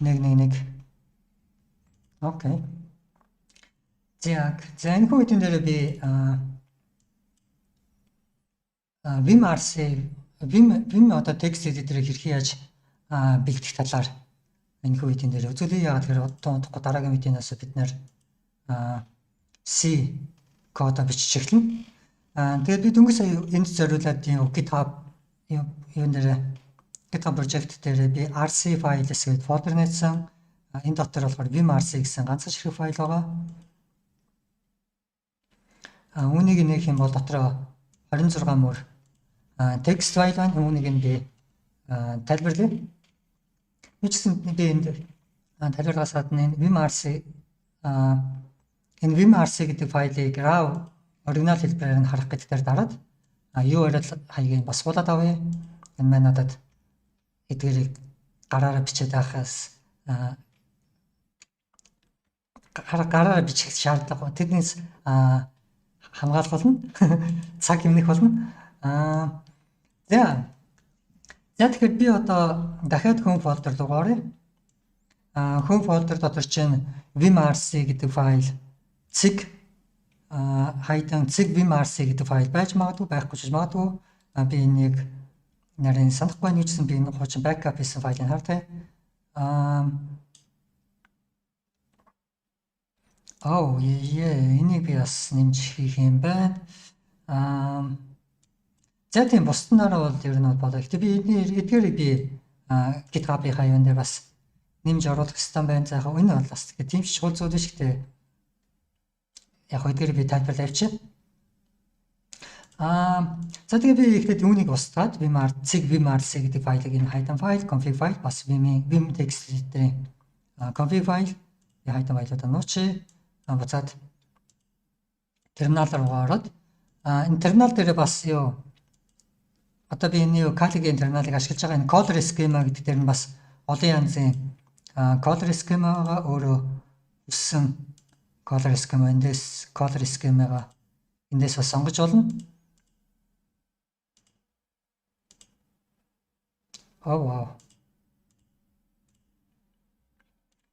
111. Окей. За энэ хүүхдийн дээр би Vim одоо текст эдиторыг хэрхэн яаж бэлтгэх талаар энэ хүүхдийн дээр үзүүлээ. Яагаад гэхээр удахгүй дараагийн видеоноос бид нэр C код бичиж эхэлнэ. Тэгээд би дөнгөж сая энд зориулаад юм GitHub юун дээр GitHub project дээр би RC files гэдэг folder нээсэн. Энэ дотор болохоор vimrc гэсэн ганцхан ширхэг файл байгаа. Үүнийг нээх юм бол дотроо 26 мөр текст файл байна. Үүнийг нь би тайлбарлая. Бичсэн би энд тайлбарлахаас гадна энэ vimrc гэдэг файлыг raw оригинал хэлбэрээр нь харах гэдгээр дараад URL хаягийг бас суулгаад авъя. Энэ маань надад эдгээрийг гараараа бичээд байхаас гараараа бичих шаардлага. Тэрнээс хамгаалах болно. Цаг хэмнэх болно. За тэгэхээр би одоо дахиад home folder руу оръё. Home folder дотор чинь vimrc гэдэг файл цэг хайдан цэг vimrc гэдэг файл байж магадгүй, байхгүй ч магадгүй. Би энийг нарийн санахгүй нэгсэн би энэ хуучин backup хийсэн файлыг хартай. Энийг би бас нэмж хийх юм байна. За тийм бусднаараа бол ер нь болоо. Гэтэ би эдгээрийг би GitHub-ийн хаяан дээр бас нэмж оруулах хэрэгтэй байна. За яг энэ бол бас тийм чухал зүйл биш гэхдээ яг эдгээр би тайлбарлаа явчих. За тэгээ би ихлээр үүнийг устгаад vimrc гэдэг файлыг энэ хайдан файл, config файл бас vim text editor-ийн config файл хайдан файлуудаа нуучих. Буцаад терминал руу ороод энэ терминал дээр бас юу одоо би энэ Kali-гийн терминалыг ашиглаж байгаа энэ color schema гэдэг дээр нь бас олон янзын color schema-га өөрөө өссөн color schema эндээс color schema-га эндээс бас сонгож болно. Wow.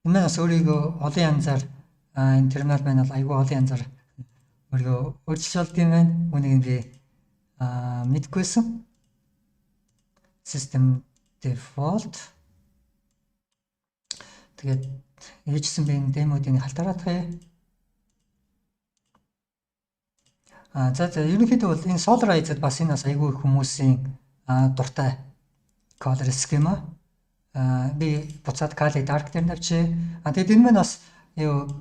Энэ бас өөрийгөө олон янзаар энэ терминал маань бол айгүй олон янзаар өөрийгөө өөрчилж болд юм байна. Үүнийг би мэдгүйсэн. System default. Тэгээд ээжсэн би энэ демодыг халтараадах юм. За ерөнхийдөө бол энэ Solarize-д бас энэ бас айгүй хүмүүсийн дуртай color schema. Би буцаад Kali dark дээр навчээ. Тэгээд энэ маань бас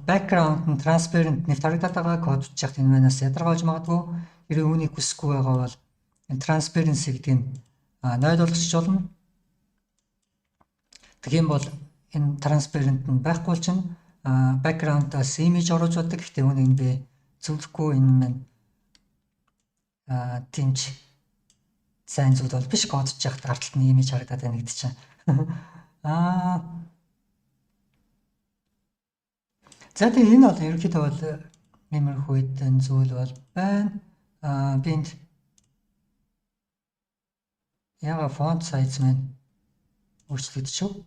background нь transparent нэвт харагдаад байгаа код бичих энэ маань бас ядаргаалж магадгүй. Хэрэг үүнийг хүсэхгүй байгаа бол энэ transparency гэдэг нь 0 болгочих болно. Тэгэх юм бол энэ transparent нь байхгүй бол чинь background-аас image оруулж болдог. Гэхдээ үүнийг би зөвлөхгүй энэ маань тэнч сайн зүйл бол биш код бичих гарталт нь image харагдаад байна гэдэг чинь. За тэгээ энэ бол ерөнхийдөө бол нэмэрхүү хэдэн зүйл бол байна. Би энд яга font size маань өөрчлөгдөж.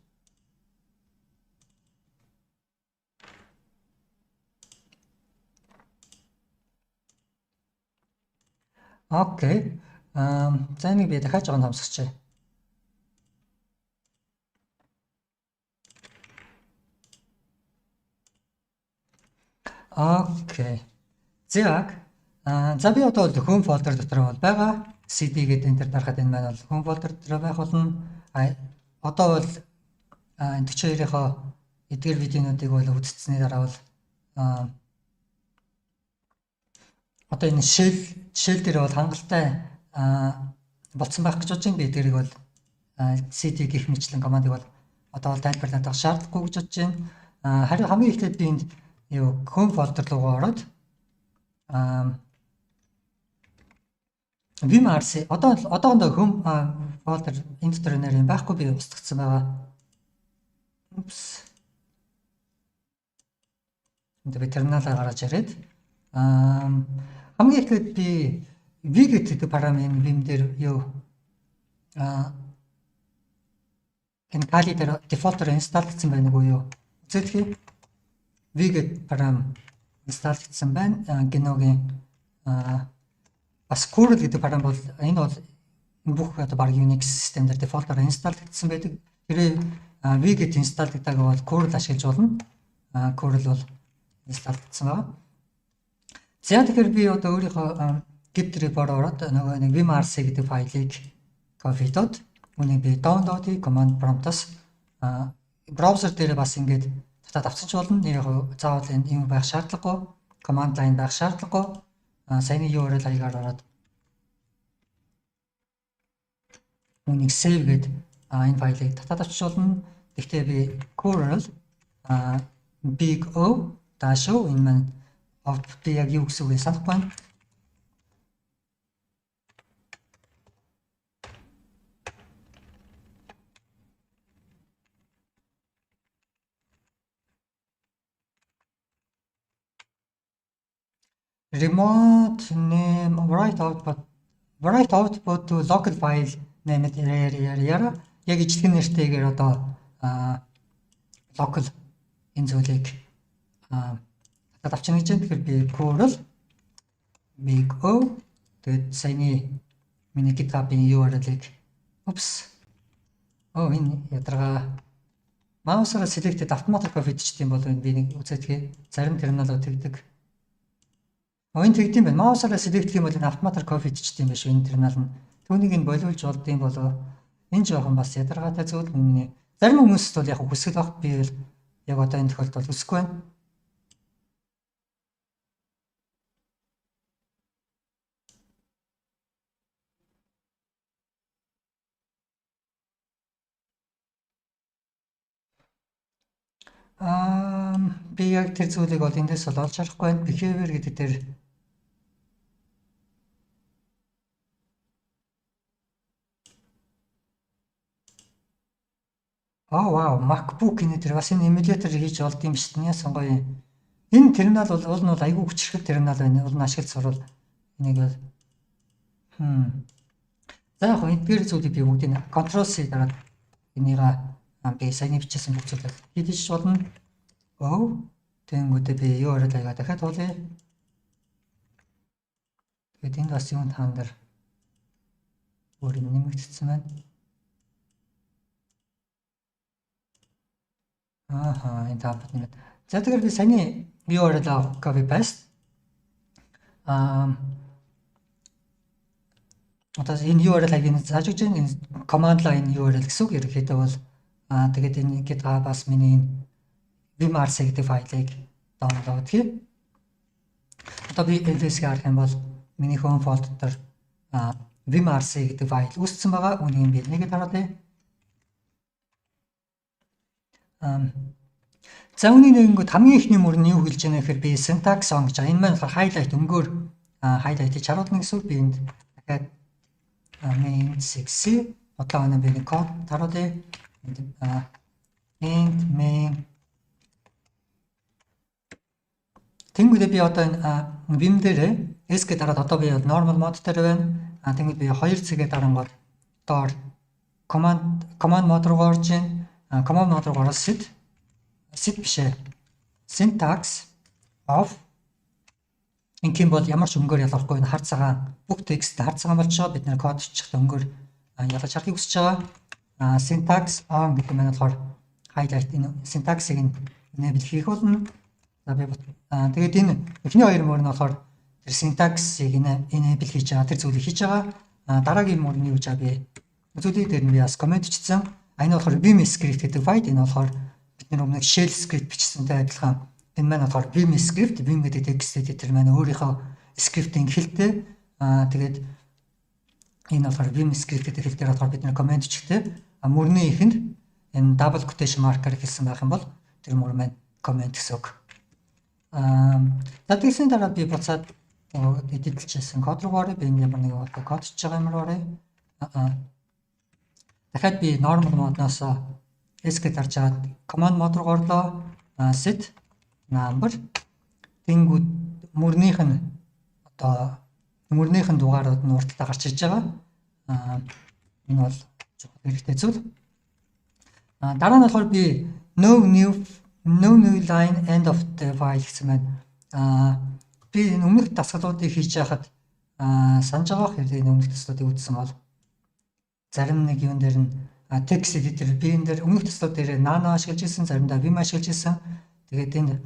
Окей. За энийг би дахиад жоохон томсгоч. Окей. За би одоо home folder дотор бол байгаа. CD гэдэг энэ төр дарахад энэ маань бол home folder дотор байх болно. Одоо бол 42-ийнхоо эдгээр видеонуудыг бол үзсэний дараа бол одоо энэ shell дээр бол хангалттай болцсон байх гэж бодож байна. Би эдгээрийг бол CD гэх мэтлэн командыг бол одоо бол тайлбарлаад авах шаардлагагүй гэж бодож байна. Харин хамгийн эхлээд би энд home folder руу ороод vimrc одоохондоо home folder энэ дотор нэр юм байхгүй би устгацсан байгаа. Энд би терминалаа гаргаж ирээд хамгийн эхлээд би v гэдэг параметр vim дээр энэ Kali дээр дефолтоор инсталл хийсэн байна уу юу? Үзээдхий Vget програм инсталл хийсэн байна. Gnoгийн бас curl гэдэг програм бол энэ бол бүх одоо баг Unix систем дээр дефолтоор инсталл хийсэн байдаг. Тэр Vget инсталл гэдэг бол curl ашиглаж болно. Curl бол инсталл хийсэн байна. За тэгэхээр би одоо өөрийнхөө git repo ороод нөгөө нэг vimrc гэдэг файлыг copy-дод үүнийг би download-ийг command prompt-аас браузер дээр бас ингээд татаад авчиж болно. Яг заавал энэ юм байх шаардлагагүй. Command line байх шаардлагагүй. Саяны URL хаягаар ороод үүнийг save гэд энэ файлыг татаад авчиж болно. Гэхдээ би curl big O -o энэ маань би яг юу гэсэн үг санахгүй байна. Remote name write output to local file name яра яг ижлэгэн нэртэйгээр одоо local энэ зүйлийг татаад авчна гэж байна. Тэгэхээр би curl big O тэгээд саяны миний GitHub-ийн URL-ыг энэ ядаргаа маусаараа selected automatic copy хийдэг юм бол би нэг үзээдхий зарим терминалууд тэгдэг. Энэ тэгдэм байна. Маусаараа select гэх юм бол энэ автоматар copy хийчихдэг юм биш үү энэ терминал нь. Түүнийг нь болиулж болдсон болоо энэ жоохон бас ядаргаатай зүйл миний. Зарим хүмүүст бол яг хүсэл баг би яг одоо энэ тохиолдолд хүсэхгүй байна. Би яг тэр зүйлийг бол эндээс бол олж харахгүй байна. Behavior гэдэг дээр вау, MacBook энэ тэр бас энэ emulator хийж олд юм шүү дээ. Сонгоё. Энэ терминал бол уул нь бол айгүй хүчрхэг терминал байна. Уул нь ашиглаж сурвал энийг бол За яг эдгээр зүйлийг би бүгдийг Ctrl C дараад энийг би саяны бичсэн бүх зүйлийг хийдэж болно. Тэнгүүдээ би URL аяга дахиад туулъя. Тэгээд энд бас юм таан дээр өөр юм нэмэгдсэн байна. Энэ таапт нэмээд. За тэгэхээр би саяны URL copy paste. Одоо энэ URL-ыг энэ зааж өгч энэ command line URL гэсэн үг ерөнхийдөө бол тэгээд энэ GitHub-аас миний vimrc гэдэг файлыг download хийе. Одоо би LS-ийг харах юм бол миний home folder дээр vimrc гэдэг файл үүссэн байгаа. Үүнийг би нэгэд харуулъя. За үүний нэгэнгүүд хамгийн ихний мөр нь юу хэлж байгаа нэхэр би syntax on гэж. Энэ маань highlight өнгөөр highlight хийж харуулна гэсэн үг. Би энд дахиад main 6 бодлогоо би нэг код харуулъя. Int main тэнгүүдээ би одоо энэ vim дээр s гэдэг дараад одоо би normal mode дээр байна. Тэнгүүд би 2 цэгээ дарангууд door command mode руу орж ийн. Command mode руу ороод set биш ээ. Syntax of инким бол ямар ч өнгөөр ялгахгүй энэ хар цагаан бүх текст хар цагаан болж байгаа. Бид нэр код бичих өнгөөр ялгаж харахыг хүсэж байгаа. Syntax on гэдэг нь болохоор highlight энэ syntax-ыг enable хийх болно. За би тэгээд энэ эхний хоёр мөр нь болохоор тэр syntax-ыг enable хийж байгаа тэр зүйлийг хийж байгаа. Дараагийн мөр нь юу гэж би зүйлийг дээр нь би бас comment бичсэн. Энэ болохоор vim script гэдэг файл. Энэ болохоор бид нар өмнө shell script бичсэнтэй адилхан. Энэ маань болохоор vim script, vim гэдэг text editor маань өөрийнхөө script-ийн хэлтэй. Тэгээд энэ болохоор vim script гэдэг хэл дээр болохоор бид нар comment бичихтэй. Мөрний ихэнд энэ double quotation marker хэлсэн байх юм бол тэр мөр маань comment гэсэн үг. За тэгсэн дараа би буцаад эдитэлжсэн код руу орё. Би ямар нэг код хийж байгаа юм руу орё. Дахиад би normal mode-наас escape гарч аваад command mode руу орлоо. Set number тэнгүүд мөрнийх нь одоо мөрнийхэн дугаарууд нь уртдаа гарч иж байгаа. Энэ бол жоохон хэрэгтэй зүйл. Дараа нь болохоор би no new line end of the file гэсэн байна. Би энэ өмнөх дасгалуудыг хийж яхад санаж байгаа хэрэг энэ өмнөх дасгалуудыг үзсэн бол зарим нэг юм дээр нь text editor би энэ дээр өмнөх дасгалууд дээр nano ашиглаж ирсэн, заримдаа vim ашиглаж ирсэн. Тэгээд энэ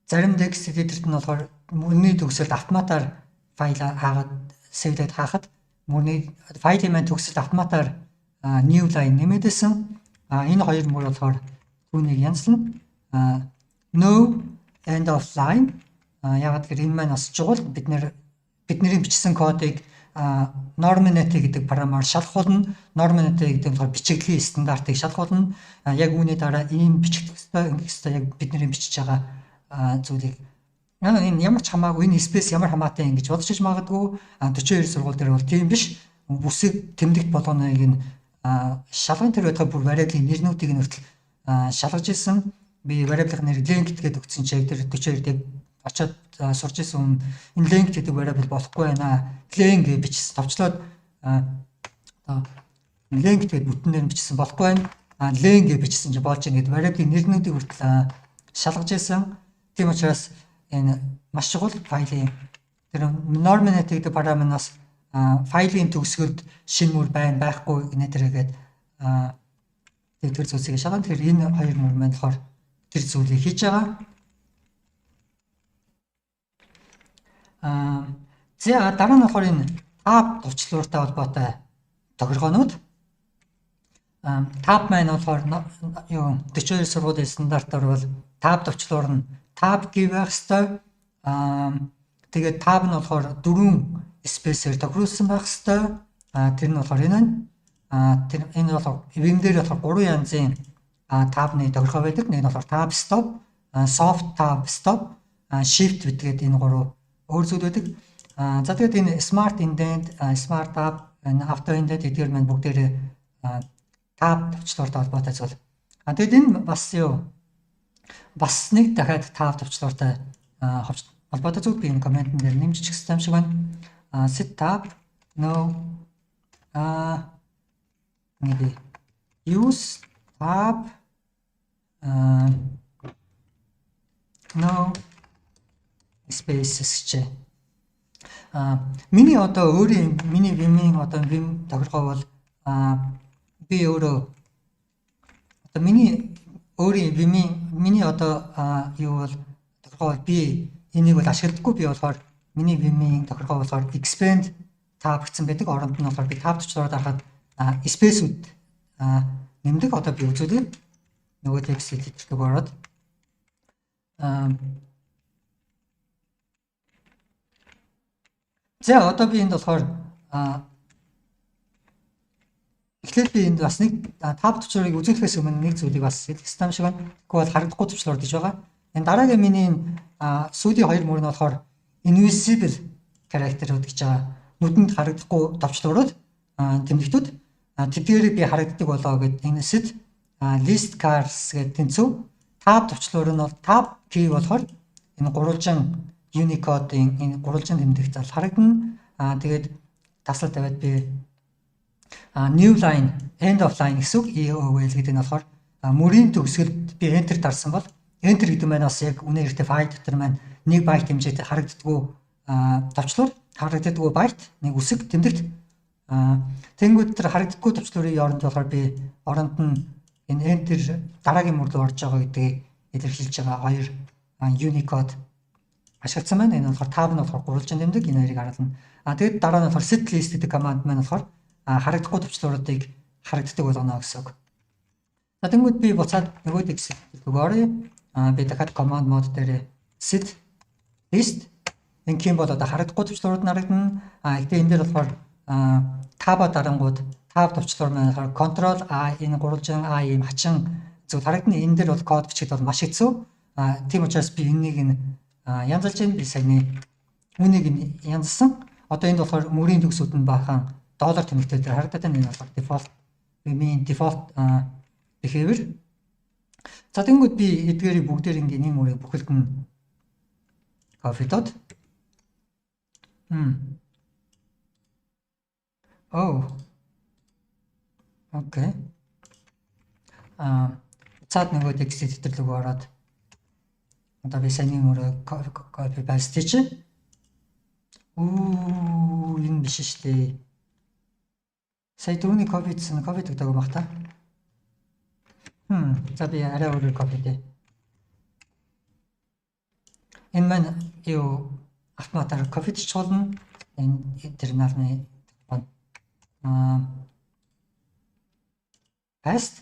зарим text editor-т нь болохоор мөрний төгсөлд автоматар файл хаагаад сейвлээд хаахад мөрний файлын маань төгсөлд автоматар new line нэмэгдсэн. Энэ хоёр мөр болохоор түүнийг янзлна. No end of line. Ягаад гэвэл энэ маань бас чухал бидний бичсэн кодыг Norminate гэдэг параметр шалгуулна. Norminate гэдэг нь бичигдлийн стандартыг шалгуулна. Яг үүний дараа ийм бичих ёстой яг бидний бичиж байгаа зүйлийг энэ ямар ч хамаагүй энэ space ямар хамаатай ингэж бодож магадгүй 42 сургууль дээр бол тийм биш. Бүсэг тэмдэгт болгоныг нь шалган тэр байтугай бүр variable-ийн нэрнүүдийг нь хүртэл шалгаж ирсэн. Би variable-ийн нэр length гэдэг өгсөн чинь тэр 42-ийг очоод сурч ирсэн. Энэ length гэдэг variable болохгүй байна. Len гэж бичсэн товчлоод length гэдэг бүтнээр нь бичсэн болохгүй байна. Len гэж бичсэн чинь болж байгаа гэдэг variable-ийн нэрнүүдийг хүртэл шалгаж ирсэн. Тийм учраас энэ маш чухал файлын тэр Norminate гэдэг параметраас файлын төгсгөлд шинэ мөр байхгүй гэнэ тэргээд тэр зүйлсийг шалгана. Тэгэхээр энэ хоёр мөр маань болохоор тэр зүйлийг хийж байгаа. За дараа нь болохоор энэ tab товчлууртай холбоотой тохиргоонууд. Tab маань болохоор 42 сургуулийн стандартаар бол tab товчлуур нь tab give байх ёстой. Тэгээд tab нь болохоор 4 space-ээр тохируулсан байх ёстой. Тэр нь болохоор энэ тэр энэ болохоор vim дээр болохоор 3 янзын tab-ны тохиргоо байдаг. Нэг нь болохоор tab stop, soft tab stop, shift гэдэг энэ 3 өөр зүйл байдаг. За тэгээд энэ smart indent, smart tab, auto indent эдгээр маань бүгдээрээ tab товчлууртай холбоотой зүйл. Тэгээд энэ бас нэг дахиад tab товчлууртай холбоотой зүйл би энэ коммент дээр нэмжиж хэвчээ юм шиг байна. Set tab no maybe use tab no spaces ч миний одоо өөрийн миний vim-ийн одоо vim тохиргоо бол би өөрөө одоо миний өөрийн vim-ийн одоо юу бол тохиргоо би энийг бол ашигладаггүй. Би болохоор миний vim-ийн тохиргоо болохоор expand tab гэсэн байдаг. Оронд нь болохоор би tab товчлуураар дарахад space-үүд нэмдэг. Одоо би үзүүлээ. Нөгөө text editor-ыг ороод за одоо би энд болохоор эхлээд би энд бас нэг tab товчлуурыг үзүүлэхээс өмнө нэг зүйлийг бас хэлэх хэрэгтэй юм шиг байна. Тэгэхгүй бол харагдахгүй товчлуур гэж байгаа. Энэ дараагийн миний сүүлийн хоёр мөр нь болохоор invisible character-ууд гэж байгаа. Нүдэнд харагдахгүй товчлуурууд тэмдэгтүүд. Тэдгээрийг би харагддаг болоо гэд энэ set list cars гэдэг тэнцүү. Tab товчлуур нь бол tab key болохоор энэ гурвалжин Unicode-ийн энэ гурвалжин тэмдэгт зал харагдана. Тэгээд таслал тавиад би new line end of line гэсэн үг EOL гэдэг нь болохоор мөрийн төгсгөлд би enter дарсан бол enter гэдэг маань бас яг үнэ хэрэгтэй файл дотор маань 1 байт хэмжээтэй харагддаггүй товчлуур, харагддаггүй байт, нэг үсэг тэмдэгт. Тэнгүүд тэр харагддаггүй товчлуурын оронд болохоор би оронд нь энэ enter дараагийн мөр рүү орж байгаа гэдгийг илэрхийлж байгаа хоёр Unicode ашигласан байна. Энэ болохоор tab нь болохоор гурвалжин тэмдэг, энэ хоёрыг харуулна. Тэгээд дараа нь болохоор set list гэдэг команд маань болохоор харагдахгүй товчлууруудыг харагддаг болгоно гэсэн үг. За тэнгүүд би буцаад нөгөө text өгөөрэй. Би дахиад command mode дээр set list энэ кем бол одоо харагдахгүй товчлуурууд харагдана. Гэхдээ энэ дээр болохоор tab дарангууд tab товчлуур маань болохоор control энэ гурвалжин ийм хачин зүйл харагдана. Энэ дээр бол код бичихэд бол маш хэцүү. Тийм учраас би энийг янзалж байна. Би саяны үнийг янзсан. Одоо энд болохоор мөрийн төгсүүд нь баахан доллар тэмдэгтэй дээр харагдаад байна. Энэ болохоор default default behavior. За тэнгүүд би эдгээрийг бүгдээр нэг мөрийг бүхэлд нь copy дод. Oh. Okay. цаад нөгөө текст эдитер рүү ороод одоо би сайн мөрөө copy paste чинь энэ биш шүү дээ. Сая түрүүний copy-дсэн copy дагдаг баг та. За би арай өөрөөр copy дээ. Энэ маань юу автоматар copy-ч болно. Энэ терминалны paste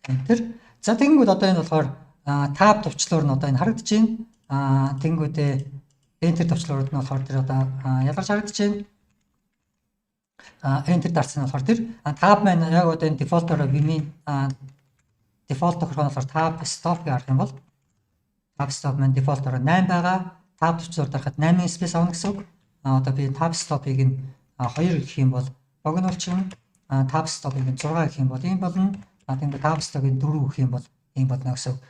enter. За тэгэнгүүт одоо энэ болохоор tab товчлуур нь одоо энэ харагдаж байна. Тэгэнгүүтээ enter товчлуурууд нь болохоор тэр одоо ялгарч харагдаж байна. Enter дарсан нь болохоор тэр tab маань яг одоо энэ default-оор Vim-ийн default тохиргооноор tab stop гэж арах юм бол tab stop маань default-оор 8 байгаа. Tab товчлуур дарахад 8 space авна гэсэн үг. Одоо би tab stop-ыг нь 2 гэх юм бол богинуулчин tab stop-ыг нь 6 гэх юм бол ийм болно. Тэгээд tab stop-ыг 4 гэх юм бол ийм болно гэсэн үг.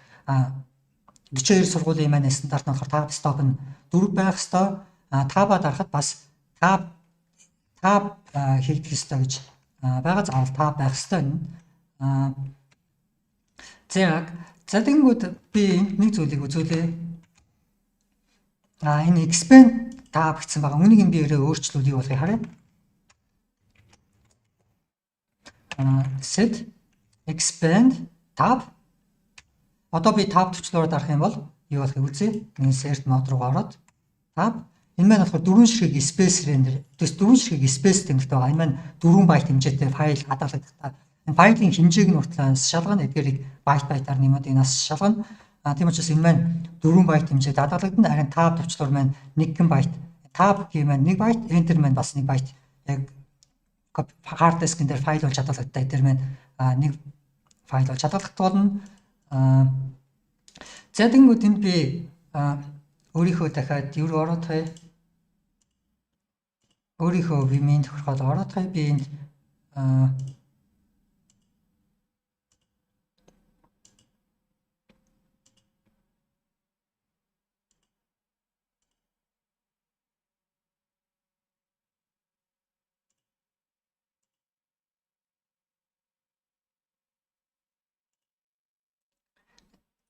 42 сургуулийн маань стандарт нь болохоор tab stop нь 4 байх ёстой. Tab-а дарахад бас tab хийгдэх ёстой гэж байгаа. Заавал tab байх ёстой. За тэгэнгүүт би нэг зүйлийг үзүүлээ. Энэ expand tab гэсэн байгаа. Үнийг би өөрчлөлтийг болохыг харъя. Set expand tab. Одоо би tab төвчлөөр дарах юм бол юу болохыг үзье. Insert mode руу ороод tab. Энэ маань болохоор 4 ширхэг space render. Тэгээс 4 ширхэг space тэмдэгтэй байгаа. Энэ маань 4 байт хэмжээтэй файл хадгалагддаг. Энэ файлын хэмжээг нь уртлаас шалгана. Эдгээрийг байт-байтаар нэмээд энэс шалгана. Тийм учраас энэ маань 4 байт хэмжээд хадгалагдана. Харин tab төвчлөөр маань 1 байт. Tab гэх маань 1 байт, enter маань бас 1 байт. Яг hard disk-ын дээр файл болж хадгалагддаг. Эдгээр маань 1 файл болж хадгалагддаг болно. За тэгэнгүүт энд би өөрийнхөө дахиад юу руу ороод хай. Өөрийнхөө Vim-ийн тохиргоод ороод хай. Би энд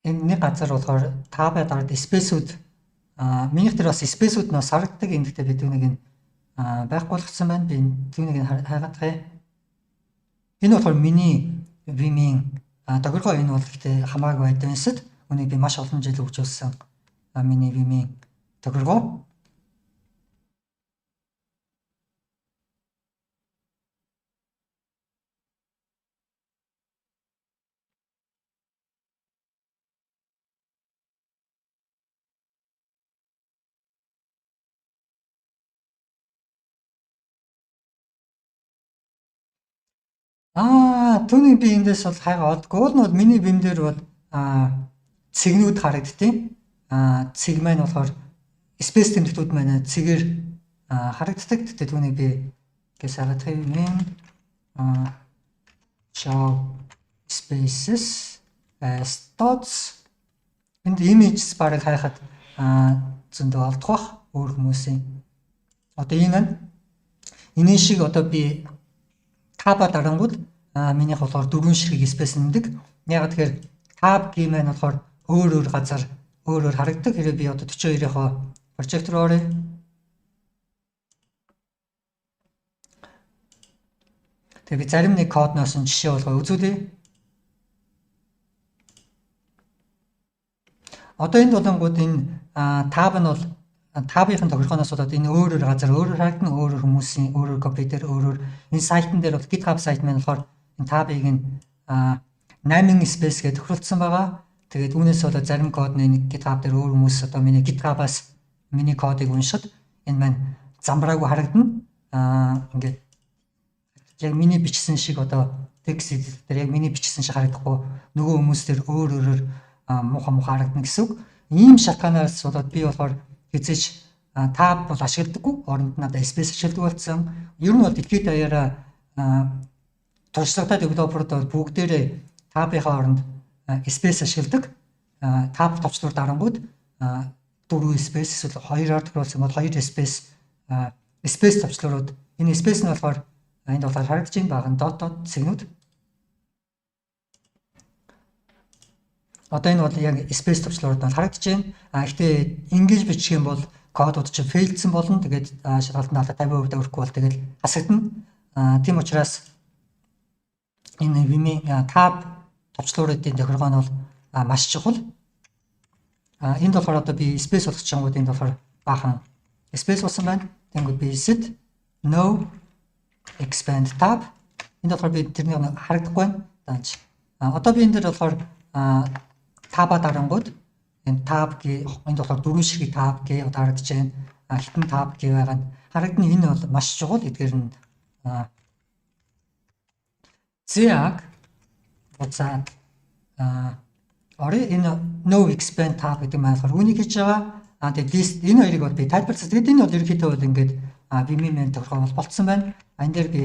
энэ нэг газар болохоор tab-а дараад space-үүд минийх дээр бас space-үүд нь харагддаг. Энд гэхдээ би түүнийг байхгүй болгосон байна. Би түүнийг хайгаад хай. Энэ болохоор миний Vim-ийн тохиргоо. Энэ бол гэхдээ хамаагүй advanced. Үнийг би маш олон жил хөгжүүлсэн миний Vim-ийн тохиргоо. Түүний би эндээс бол хайгаа олдгүй. Уул нь бол миний Vim дээр бол цэгнүүд харагдтыг. Цэг маань болохоор space тэмдэгтүүд маань цэгээр харагддаг. Тэгтээ түүнийг би гээс хагаад Vim show spaces as dots. Энд images барыг хайхад зөндөө олдох бах өөр хүмүүсийн. Одоо энэ шиг одоо би tab-а дарангууд минийх болохоор 4 ширхэг space нэмдэг. Яг тэгэхээр tab гэх маань болохоор өөр газар өөр харагддаг. Хэрэг би одоо 42-ийнхоо прожект руу оръё. Тэгээ би зарим нэг кодноос нь жишээ болгоо үзүүлье. Одоо энд болонгууд энэ tab нь бол tab-ийн тохиргооноос болоод энэ өөр газар өөр харагдана. Өөр хүмүүсийн өөр компьютер өөр энэ сайтн дээр бол GitHub сайт маань болохоор энэ tab-ыг нь 8 space гэж тохиролцсон байгаа. Тэгээд үүнээс болоод зарим код нь GitHub дээр өөр хүмүүс одоо миний GitHub-аас миний кодыг уншихад энэ маань замбраагүй харагдана. Ингээд яг миний бичсэн шиг одоо текст дээр яг миний бичсэн шиг харагдахгүй. Нөгөө хүмүүс дээр өөр муухай харагдана гэсэн үг. Ийм шалтгаанаас болоод би болохоор хизээч tab бол ашигладаггүй. Оронд нь надад space ашигладаг болсон. Ер нь бол дэлхийд даяараа туршлагатай девелоперууд бүгдээрээ tab-ийнхаа оронд space ашигладаг. Tab товчлуур дарангууд 4 space эсвэл 2-оор тохируулсан бол 2 space товчлуурууд. Энэ space нь болохоор энд болохоор харагдаж байна. Баг нь dot цэгнүүд. Одоо энэ бол яг space төвчлөрүүд бол харагдаж байна. Гэхдээ ингэж бичих юм бол кодууд чинь фейлдсэн болно. Тэгээд шалгалтанд алдаа 50% өрөхгүй бол тэгээд хасагдана. Тийм учраас энэ Vim-ийн tab товчлууруудын тохиргоо нь бол маш чухал. Энд болохоор одоо би space болгох чангууд энд болохоор баахан space болсон байна. Тэнгүүд би set no expand tab энд болохоор би тэрнийг харагдахгүй байна. Дааж. Одоо би энэ дээр болохоор таба дарангууд энэ tab гээ энд болохоор дөрвөн ширхэг tab гээ одоо харагдаж байна. Хитэн tab гээ байгаа нь харагдана. Энэ бол маш чухал. Эдгээр нь зэг буцаад энэ no expand tab гэдэг маань болохоор үүнийг хийж байгаа. Тэгээд list энэ хоёрыг бол би тайлбарласан. Тэгээд энэ бол ерөнхийдөө бол ингээд Vim-ийн тохиргоо бол болцсон байна. Энэ дээр би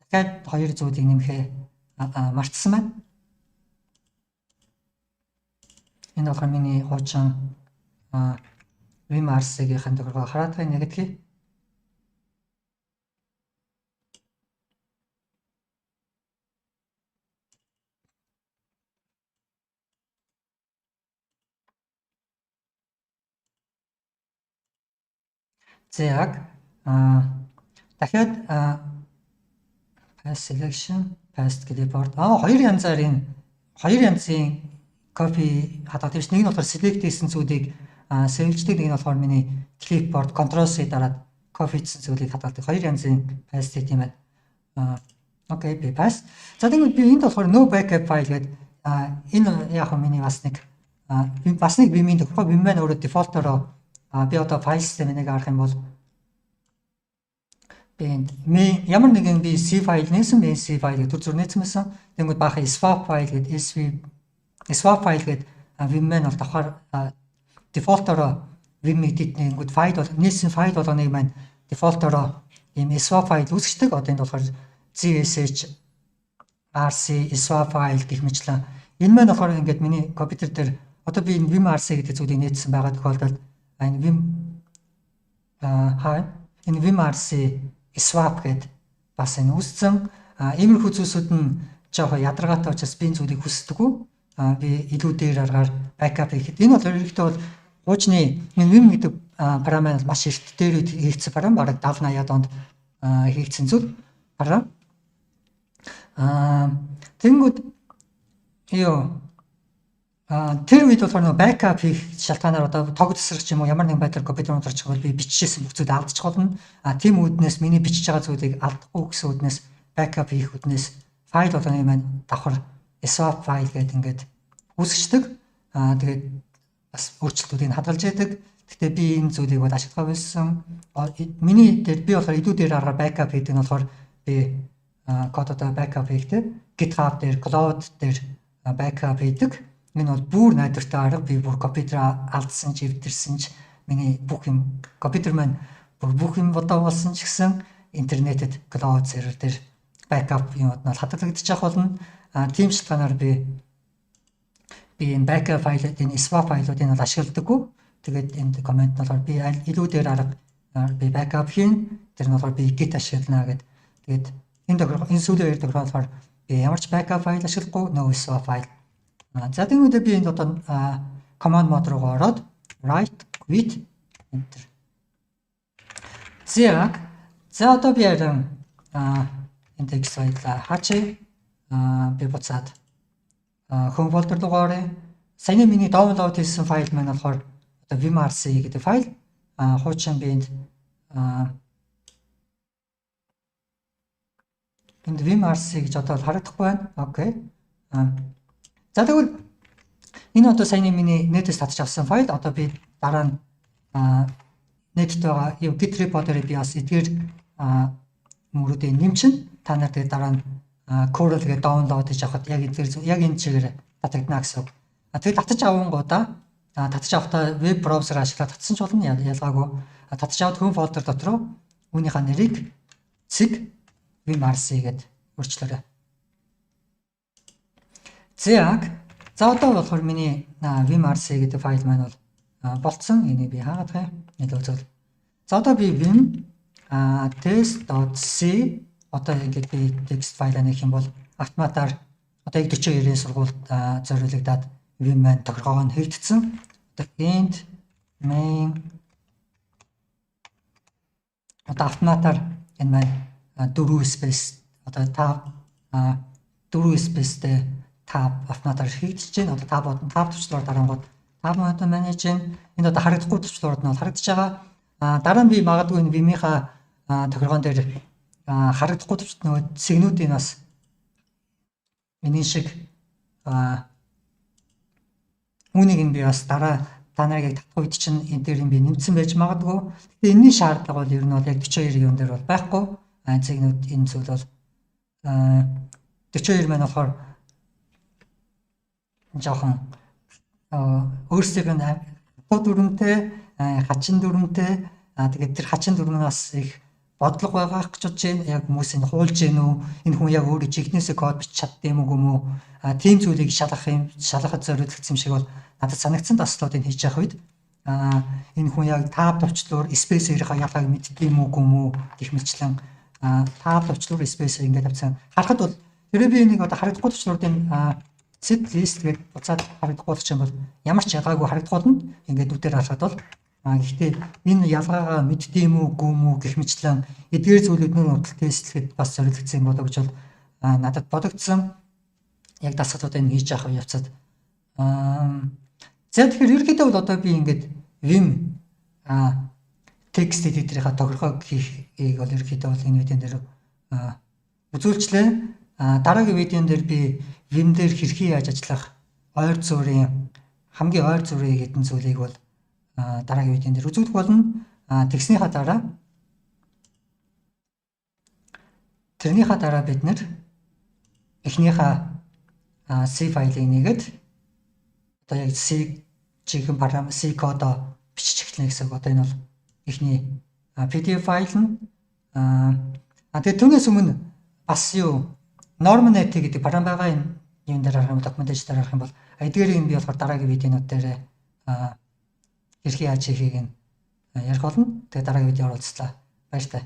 дахиад хоёр зүйлийг нэмэхээ мартсан байна. Энэ болохоор миний хуучин Vim-ийн тохиргоо хараад байна гэдгийг. Зэг дахиад pass selection, pass clipboard. Хоёр янзын copy хадгалт биш. Нэг нь болохоор select хийсэн зүйлийг сэвэлждэг, нэг нь болохоор миний clipboard control-C дараад copy хийсэн зүйлийг хадгалдаг. Хоёр янзын pass гэдэг юм байна. Окей, би pass. За тэгвэл би энд болохоор no backup file гэдэг энэ яг миний бас нэг Vim-ийн тохиргоо Vim маань өөрөө дефолтороо би одоо файл системийг харах юм бол би ямар нэгэн би C файл нээсэн бэ, C файлыг төр зүр нээсэн байсан. Тэнгүүд баахан swap файл гэдэг swap файл гэдэг Vim маань бол давхар дефолтороо Vim-ийг тэнгүүд файл бол нээсэн файл болгоныг маань дефолтороо ийм swap файл үүсгдэг. Одоо энд болохоор ZSH RC swap файл гэх мэтлэн энэ маань болохоор ингээд миний компьютер дээр одоо би Vim RC гэдэг зүйлийг нээсэн байгаа тохиолдолд энэ Vim RC swap гэдэг бас энэ үүссэн. Иймэрхүү зүйлсүүд нь жоохон ядаргаатай учраас би энэ зүйлийг хүсдэггүй. Би илүү дээр аргаар backup хийхэд энэ бол ерөнхийдөө бол хуучны Vim гэдэг параметр маш эрт дээр хийгдсэн парам бараг 70-80 онд хийгдсэн зүйл парам. Тэнгүүд тэр үед болохоор backup хийх шалтгаанаар одоо тог тесрэгч юм уу ямар нэгэн байдлаар компьютер руу орчих бол би биччихсэн бүх зүйлийг алдчих болно. Тийм үүднээс миний бичиж байгаа зүйлийг алдахгүй гэсэн үүднээс backup хийх үүднээс файл болгоны маань давхар swap файл гэдэг ингээд үүсгдэг. Тэгээд бас өөрчлөлтүүдийг хадгалж яадаг. Гэхдээ би энэ зүйлийг бол ашиглах байсан. Миний дээр би болохоор илүү дээр аргаар backup хийдэг нь болохоор би кодоо backup хийхдээ GitHub дээр, Cloud дээр backup хийдэг. Энэ бол бүр найдвартай арга. Би бүр компьютер алдсан ч эвдэрсэн ч миний бүх юм компьютер маань бүх юм бодоо болсон ч гэсэн интернетэд cloud сервер дээр backup юмуд нь хадгалагдчих болно. Тийм шалтгаанаар би энэ backup файлууд энэ swap файлуудыг нь ашигладаггүй. Тэгээд энд комент нь болохоор би илүү дээр арга би backup хийн. Тэр нь болохоор би git ашиглана гэдэг. Тэгээд энэ сүүлийн хоёр тохиолдолд болохоор би ямар ч backup файл ашиглахгүй, no swap файл. За тэгвэл би энд одоо command mode руу ороод write quit enter. За одоо би харин энэ текст файлаа хачи би буцаад home folder руу оръё. Саяны миний download хийсэн файл маань болохоор одоо Vim RC гэдэг файл. Хуучин би энд Vim RC гэж одоо харагдахгүй байна. Окей. За тэгвэл энэ одоо саяны миний нэтээс татж авсан файл. Одоо би дараа нь нэттэй байгаа юм Git repo-дээр би бас эдгээр мөрүүдийг нэмчин. Та нар тэгээд дараа нь Coral гэдэг download хийж авахад яг энэ чигээр татагдана гэсэн үг. Тэгээд татж авангуудаа татж авахдаа веб браузер ашиглаад татсан ч болно ялгаагүй. Татж аваад home folder дотор үүнийхээ нэрийг zig Vim RC гэд өөрчлөөрэй. За одоо болохоор миний Vim RC гэдэг файл маань бол болцсон. Энийг би хаагаад байгаа юм. Нэг үзвэл. За одоо би Vim test.c одоо ингээд би текст файл нэх юм бол автоматар одоо яг 42-ийн сургуульд зориулагдаад Vim маань тохиргоо нь хэвдсэн. Одоо int main одоо автоматар энэ маань 4 space одоо tab 4 spaceтэй tab автоматар хийгдэж байна. Одоо tab төвчлөөр дарангууд tab мод manage энэ одоо харагдахгүй төвчлөөрд нь бол харагдаж байгаа. Дараа нь би магадгүй энэ Vim-ийнхаа тохиргоон дээр харагдахгүй төвчлөөр нөгөө сигнүүдийн бас энэ шиг үүнийг нь би бас дараа та нарыг татах үед чинь энэ дээр би нэмсэн байж магадгүй. Гэтэ энэний шаардлага бол ер нь бол яг 42 юм дээр бол байхгүй. Сигнүүд энэ зүйл бол 42 маань болохоор жоохон өөрсдөө нь дүрмтэй хачин дүрмтэй тэгээд тэр хачин дүрмээс их бодлого байгаа гэж бодож байна. Яг хүмүүс энэ хуулж гин үү? Энэ хүн яг өөрөө жигнэсээ код бичиж чаддсан юм уу? Тийм зүйлийг шалгахад зориулагдсан юм шиг бол надад санагдсан таслуудыг хийж явах үед энэ хүн яг tab товчлуур space-ийнхаа ялгааг мэддэг юм уу гэх мэтчлэн tab товчлуур space ингээд авсан. Харахад бол тэр би нэг одоо харагдахгүй товчлуурын set list гэж буцаад харагдахгүй ч юм бол ямар ч ялгаагүй харагдахгүй нь ингээд нүдээр харахад бол гэхдээ энэ ялгаагаа мэддэг юм уу гэх мэтчлэн эдгээр зүйлүүд нь уртл тестлэхэд бас зориулагдсан юм болоо гэж бол надад бодогдсон. Яг дасгалуудыг хийж явах явцад за тэгэхээр ерөнхийдөө бол одоо би ингээд Vim текст эдиторийнхаа тохиргоог хийхийг бол ерөнхийдөө бол энэ видеон дээр үзүүлчлээ. Дараагийн видеон дээр би Vim дээр хэрхэн яаж ажиллах ойр зургийн хамгийн ойр зургийн хэдэн зүйлийг бол дараагийн видеон дээр үзүүлэх болно. Тэгснийхаа дараа бид нэр эхнийхээ C файлыг нэгээд одоо яг C жинхэнэ параметр C кодоо бичиж эхлэнэ гэсэн. Одоо энэ бол эхний PDF файл нь. Тэгээд түүнээс өмнө бас Norm.net гэдэг програм байгаа юм дээр харах юм докюментач дээр харах юм бол эдгээрийг би болохоор дараагийн видеонууд дээр хэрхэн яаж хийхийг нь ярих болно. Тэгээд дараагийн видео оролцлаа. Баяр таа.